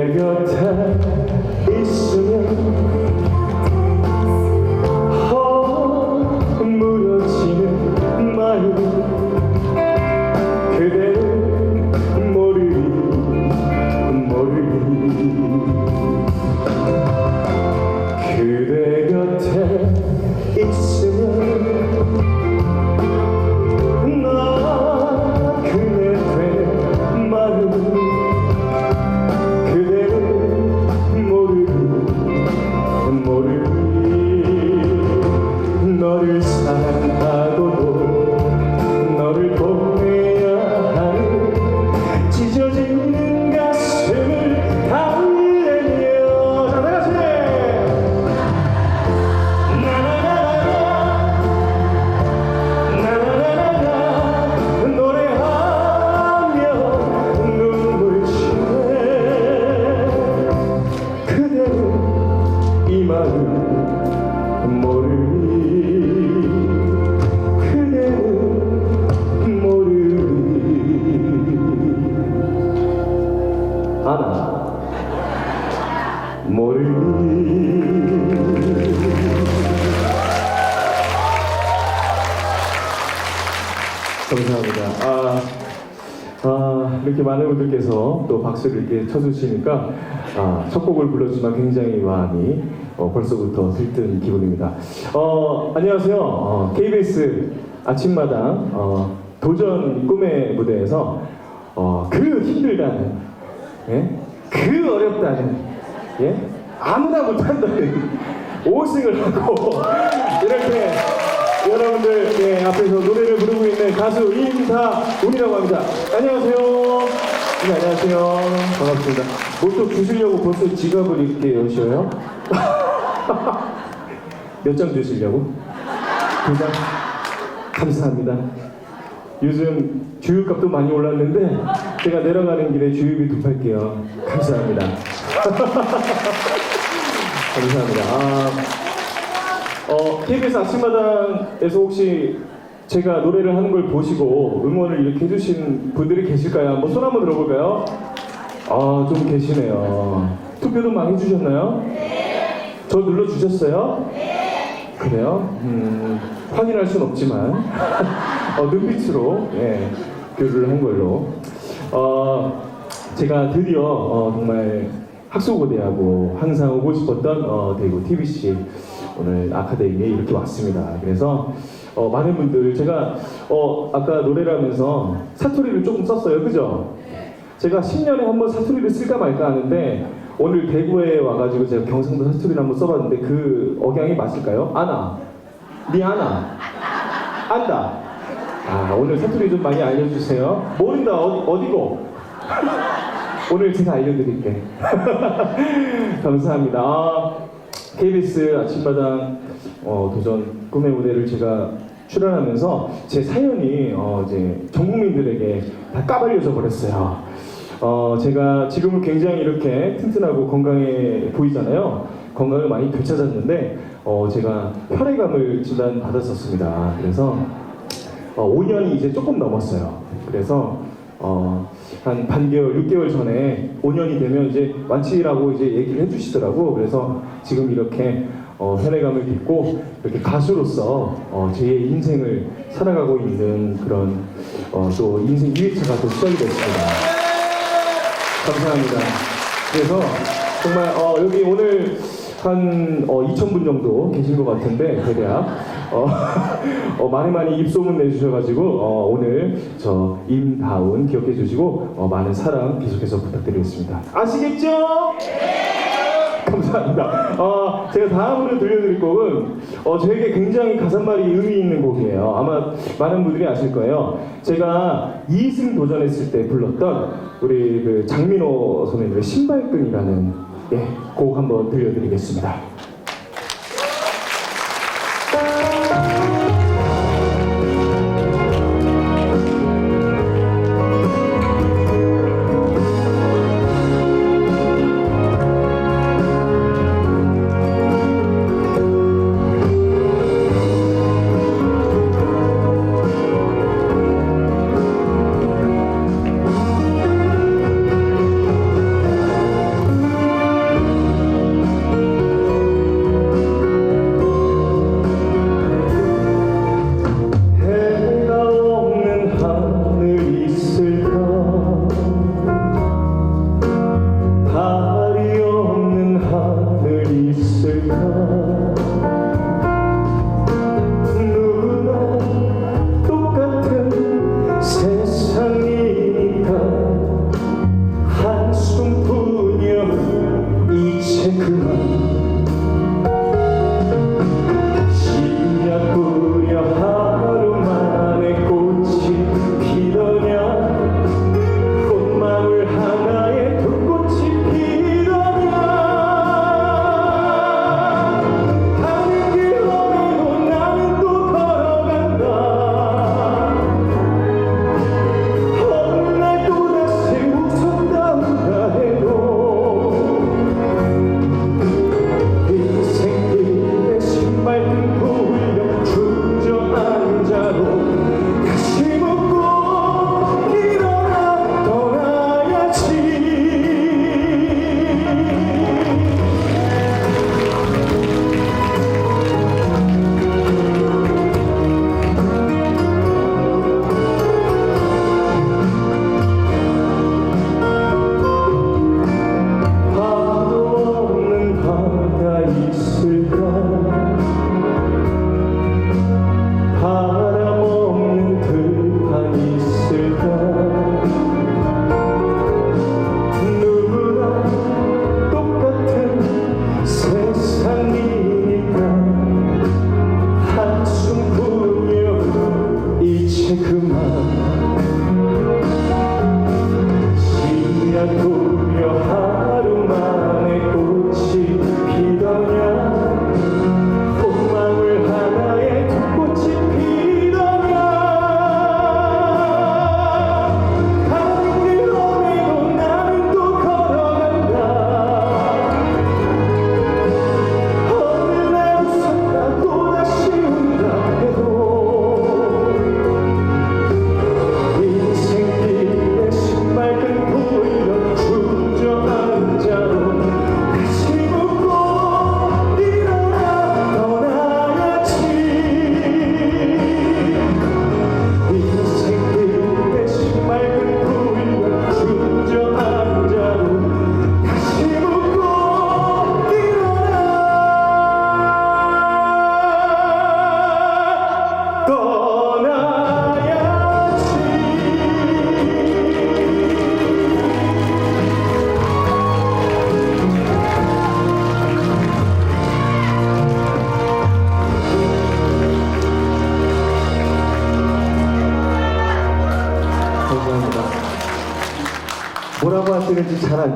그대 곁에 있으면 무너지는 마음 그대는 모르니 그대 곁에 있으면 나 그대 되는 마음 그대는 모르니 너를 사랑하고도 너를 보내야 하는 찢어지는 가슴을 달래며 자 다같이 나나나나나 노래하며 눈물 치네 그대는 이 마음 모르니 그대는 모르니 아나 모르니 감사합니다. 이렇게 많은 분들께서 또 박수를 이렇게 쳐주시니까 첫 곡을 불렀지만 굉장히 마음이 벌써부터 들뜬 기분입니다. 안녕하세요. KBS 아침마당 도전 꿈의 무대에서 그 힘들다는 그 어렵다는 아무나 못한다는 5승을 하고 이렇게 여러분들 앞에서 노래를 부르고 있는 가수 임다운이라고 합니다. 안녕하세요. 네, 안녕하세요. 반갑습니다. 뭐 또 주시려고 벌써 지갑을 이렇게 여셔요? 몇 장 주시려고? 2장? 감사합니다. 요즘 주유값도 많이 올랐는데 제가 내려가는 길에 주유비 곱할게요. 감사합니다. 감사합니다. KBS 아침마당에서 혹시 제가 노래를 하는 걸 보시고 응원을 이렇게 해주신 분들이 계실까요? 한번 손 한번 들어볼까요? 좀 계시네요. 투표도 많이 해주셨나요? 네. 저 눌러주셨어요? 네. 그래요? 확인할 순 없지만 눈빛으로 교류를 한 걸로 제가 드디어 정말 학수고대하고 항상 오고 싶었던 대구 TBC 오늘 아카데미에 이렇게 왔습니다. 그래서 많은 분들 제가 아까 노래를 하면서 사투리를 조금 썼어요. 그죠? 제가 10년에 한 번 사투리를 쓸까 말까 하는데 오늘 대구에 와가지고 제가 경상도 사투리를 한번 써봤는데 그 억양이 맞을까요? 아나 니 아나 안다. 오늘 사투리 좀 많이 알려주세요. 모른다 어디고? 오늘 제가 알려드릴게. 감사합니다. KBS 아침마당 도전 꿈의 무대를 제가 출연하면서 제 사연이 이제 전 국민들에게 다 까발려져 버렸어요. 제가 지금은 굉장히 이렇게 튼튼하고 건강해 보이잖아요. 건강을 많이 되찾았는데 제가 혈액암을 진단받았었습니다. 그래서 5년이 이제 조금 넘었어요. 그래서 한 반개월, 6개월 전에 5년이 되면 이제 완치라고 이제 얘기를 해주시더라고. 그래서 지금 이렇게 혈액암을 딛고 이렇게 가수로서 제 인생을 살아가고 있는 그런 또 인생 2회차가 또 시작이 됐습니다. 감사합니다. 그래서 정말 여기 오늘 한 2,000분 정도 계신 것 같은데 대략 많이 입소문 내주셔가지고 오늘 저 임다운 기억해 주시고 많은 사랑 계속해서 부탁드리겠습니다. 아시겠죠? 네! 감사합니다. 제가 다음으로 들려드릴 곡은 저에게 굉장히 가사말이 의미 있는 곡이에요. 아마 많은 분들이 아실 거예요. 제가 2승 도전했을 때 불렀던 우리 그 장민호 선생님의 신발끈이라는 곡 한번 들려드리겠습니다.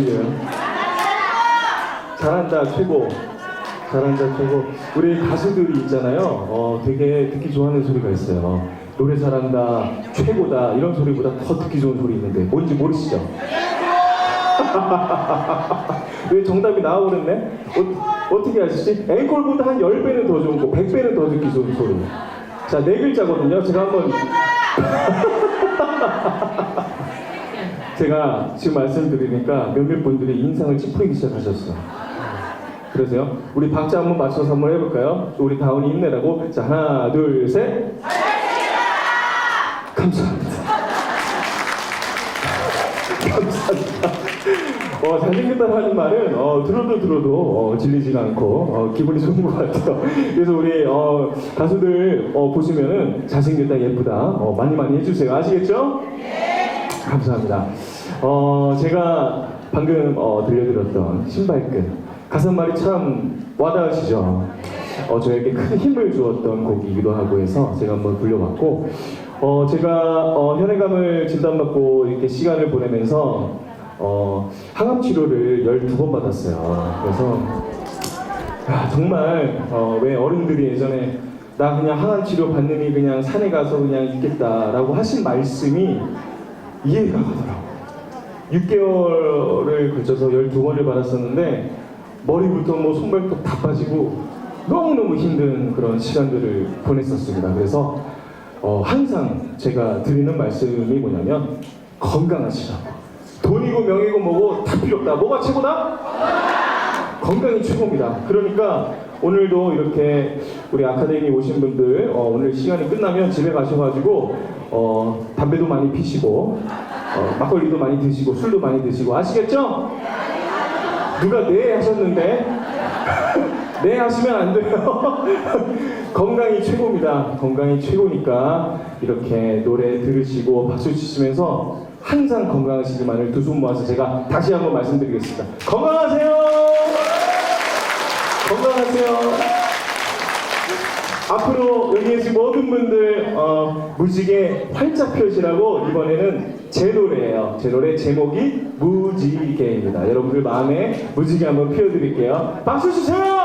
들려요? 잘한다 최고. 잘한다 최고. 우리 가수들이 있잖아요. 되게 듣기 좋아하는 소리가 있어요. 노래 잘한다 최고다 이런 소리보다 더 듣기 좋은 소리 있는데 뭔지 모르시죠? 왜 정답이 나와버렸네? 어떻게 아시지? 앵콜보다 한 10배는 더 좋은 거, 100배는 더 듣기 좋은 소리. 자, 4글자거든요. 제가 한번 제가 지금 말씀드리니까 몇몇 분들이 인상을 찌푸리기 시작하셨어요. 그래서요, 우리 박자 한번 맞춰서 한번 해볼까요? 우리 다운이 힘내라고. 자, 하나, 둘, 셋. 감사합니다. 감사합니다. 잘생겼다는 말은 들어도 질리지가 않고 기분이 좋은 것 같아요. 그래서 우리 가수들 보시면은 잘생겼다 예쁘다 많이 해주세요. 아시겠죠? 네. 감사합니다. 제가 방금 들려드렸던 신발끈 가사말이 참 와닿으시죠? 저에게 큰 힘을 주었던 곡이기도 하고 해서 제가 한번 불려봤고 제가 혈액암을 진단받고 이렇게 시간을 보내면서 항암 치료를 12번 받았어요. 그래서 정말 왜 어른들이 예전에 나 그냥 항암 치료 받느니 그냥 산에 가서 그냥 있겠다라고 하신 말씀이 이해가 가더라고요. 6개월을 걸쳐서 12번을 받았었는데 머리부터 뭐 손발톱 다 빠지고 너무너무 힘든 그런 시간들을 보냈었습니다. 그래서 항상 제가 드리는 말씀이 뭐냐면 건강하시라고. 돈이고 명예고 뭐고 다 필요 없다. 뭐가 최고다? 건강이 최고입니다. 그러니까 오늘도 이렇게 우리 아카데미 오신 분들 오늘 시간이 끝나면 집에 가셔가지고 담배도 많이 피시고 막걸리도 많이 드시고 술도 많이 드시고 아시겠죠? 누가 네 하셨는데 네 하시면 안 돼요. 건강이 최고입니다. 건강이 최고니까 이렇게 노래 들으시고 박수 치시면서 항상 건강하시기만을 두 손 모아서 제가 다시 한번 말씀드리겠습니다. 건강하세요. 건강하세요. 앞으로 여기 계신 모든 분들 무지개 활짝 펴시라고 이번에는 제 노래예요. 제 노래 제목이 무지개입니다. 여러분들 마음에 무지개 한번 피워드릴게요. 박수 주세요.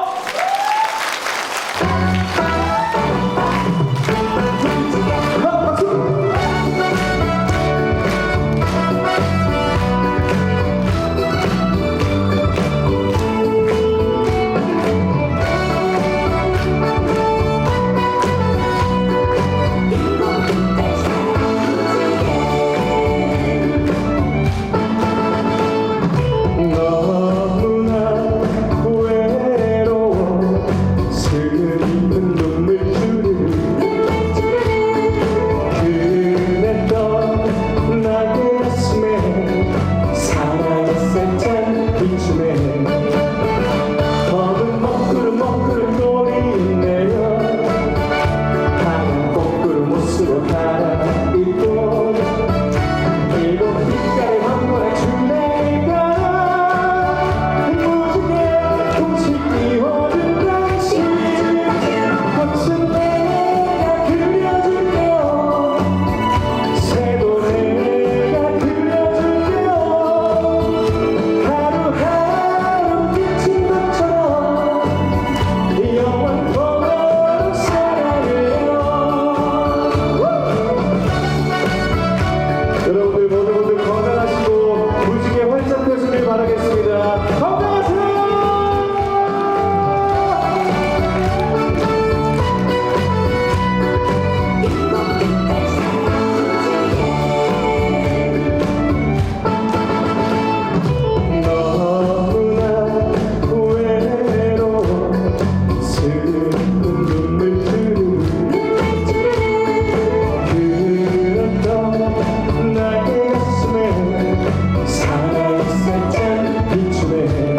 나의 가슴에 사랑이 살짝 비추네.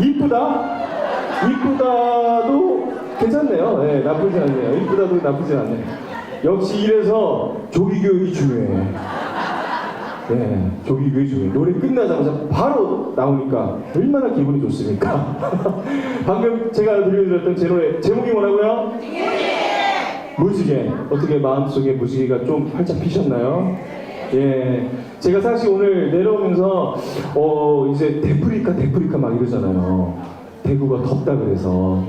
이쁘다? 이쁘다도 괜찮네요. 네, 나쁘지 않네요. 이쁘다도 나쁘지 않네요. 역시 이래서 조기교육이 중요해. 네, 조기교육이 중요해. 노래 끝나자마자 바로 나오니까 얼마나 기분이 좋습니까? 방금 제가 들려드렸던 제 노래 제목이 뭐라고요? 무지개. 어떻게 마음속에 무지개가 좀 활짝 피셨나요? 예, 제가 사실 오늘 내려오면서 이제 데프리카 막 이러잖아요. 대구가 덥다 그래서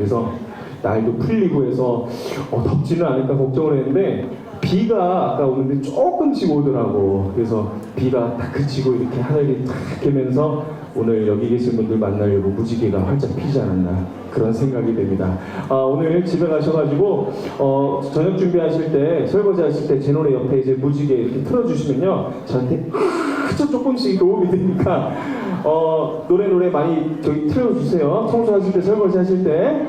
날도 풀리고 해서 덥지는 않을까 걱정을 했는데 비가 아까 오는데 조금씩 오더라고. 그래서 비가 딱 그치고 이렇게 하늘이 탁 깨면서 오늘 여기 계신 분들 만나려고 무지개가 활짝 피지 않았나 그런 생각이 됩니다. 오늘 집에 가셔가지고 저녁 준비하실 때 설거지 하실 때 제 노래 옆에 이제 무지개 이렇게 틀어주시면요 저한테 아주 조금씩 도움이 되니까 노래 많이 저기 틀어주세요. 청소하실 때 설거지 하실 때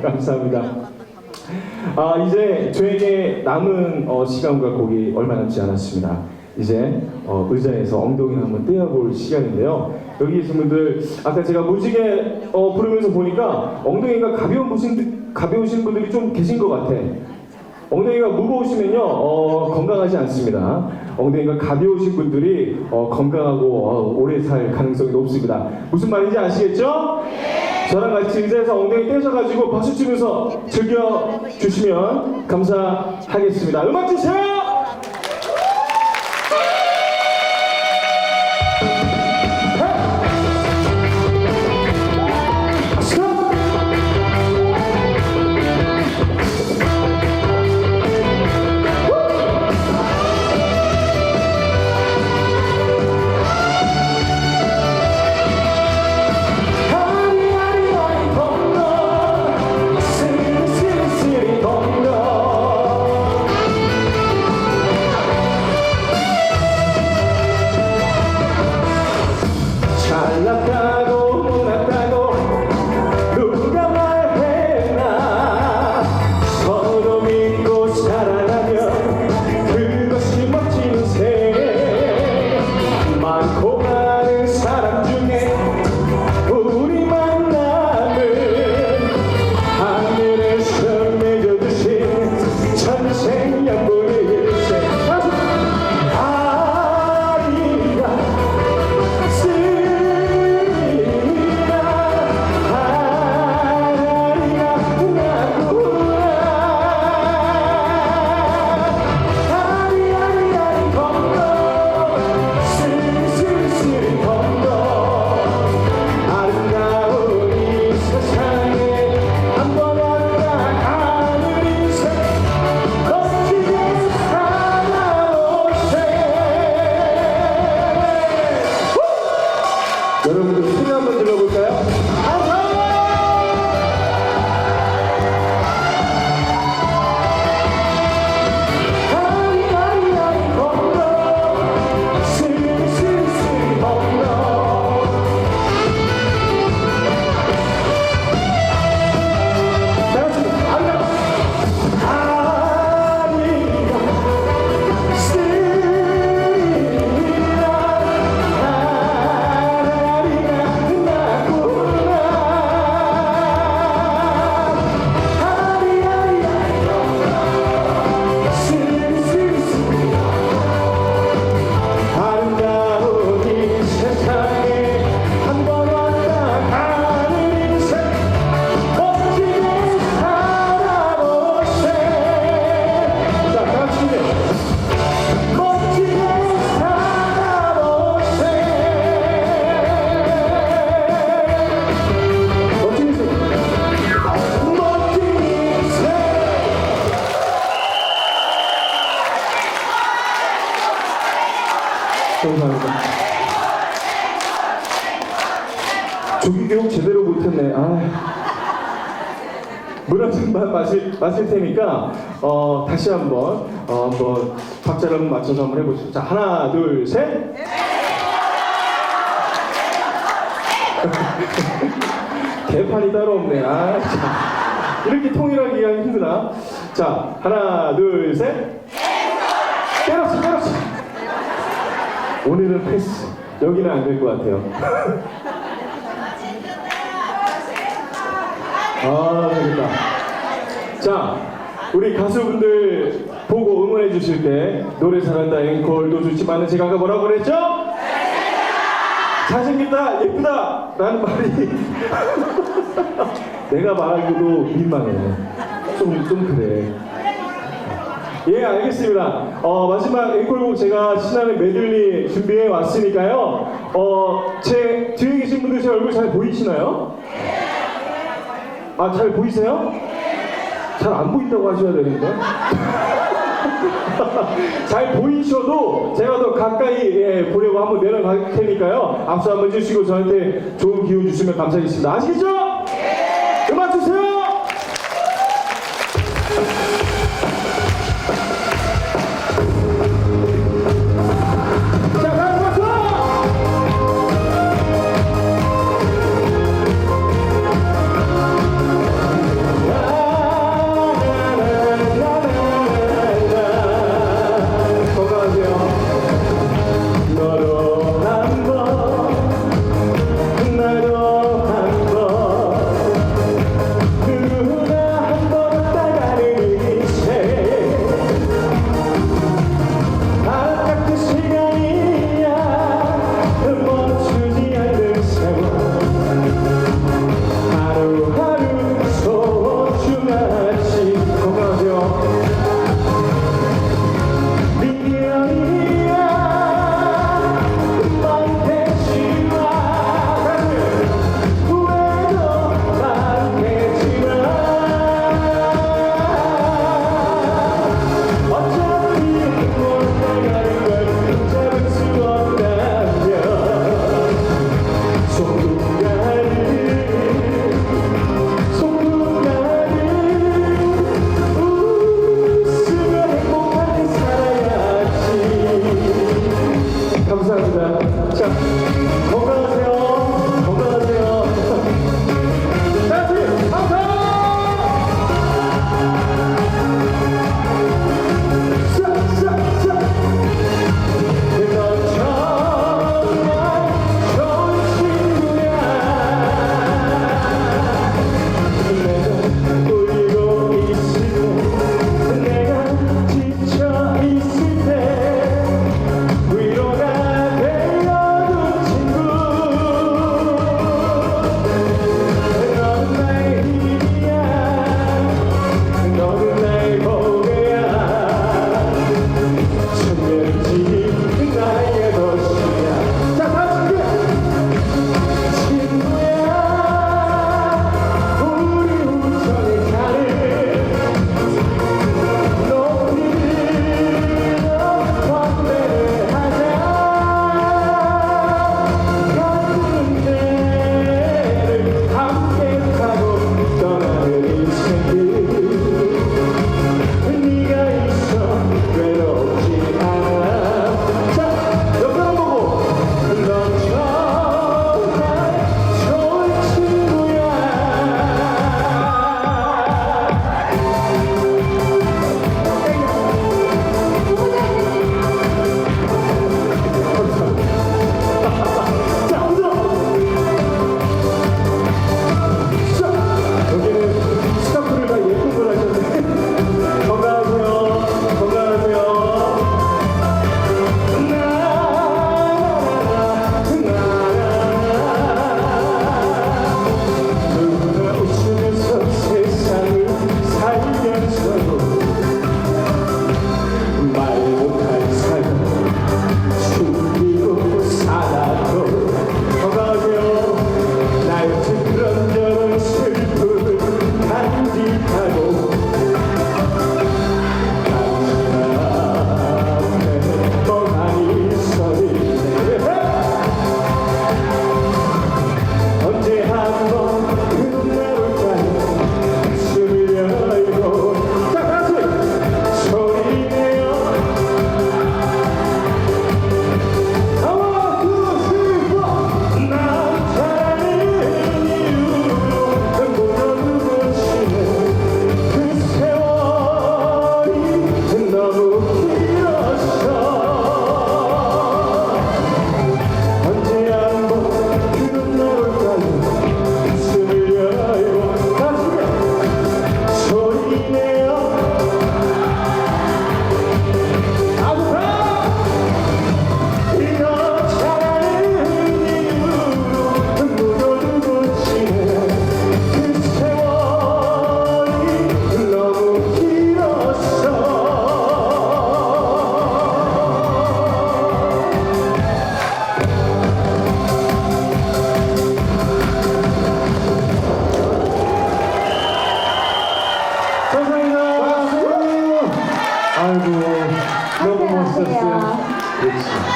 감사합니다. 이제 저에게 남은 시간과 곡이 얼마 남지 않았습니다. 이제 의자에서 엉덩이를 한번 떼어볼 시간인데요. 여기 계신 분들 아까 제가 무지개 부르면서 보니까 엉덩이가 가벼우신 분들이 좀 계신 것 같아. 엉덩이가 무거우시면요 건강하지 않습니다. 엉덩이가 가벼우신 분들이 건강하고 오래 살 가능성이 높습니다. 무슨 말인지 아시겠죠? 저랑 같이 의자에서 엉덩이 떼셔가지고 박수 치면서 즐겨주시면 감사하겠습니다. 음악 주세요! 여러분들 소리 한번 들려볼까요? 감사합니다. 조기교육 제대로 못했네. 물 한 잔만 마실 테니까 다시 한번 박자를 맞춰서 한번 해보시죠. 자, 하나, 둘, 셋. 개판이 따로 없네. 자, 이렇게 통일하기가 힘드나? 자, 하나, 둘, 셋. 때렸어. 오늘은 패스. 여기는 안 될 것 같아요. 아, 되겠다. 자, 우리 가수분들 보고 응원해 주실 때 노래 잘한다, 앵콜도 좋지만 제가 아까 뭐라고 그랬죠? 잘생겼다, 예쁘다 라는 말이 내가 말하기도 민망해. 좀 그래. 예, 알겠습니다. 마지막 앵콜곡 제가 신나는 메들리 준비해 왔으니까요. 제 뒤에 계신 분들 제 얼굴 잘 보이시나요? 아, 잘 보이세요? 잘 안 보인다고 하셔야 되는데. 잘 보이셔도 제가 더 가까이 보려고 한번 내려갈 테니까요. 악수 한번 주시고 저한테 좋은 기운 주시면 감사하겠습니다. 아시겠죠? 음악 주세요!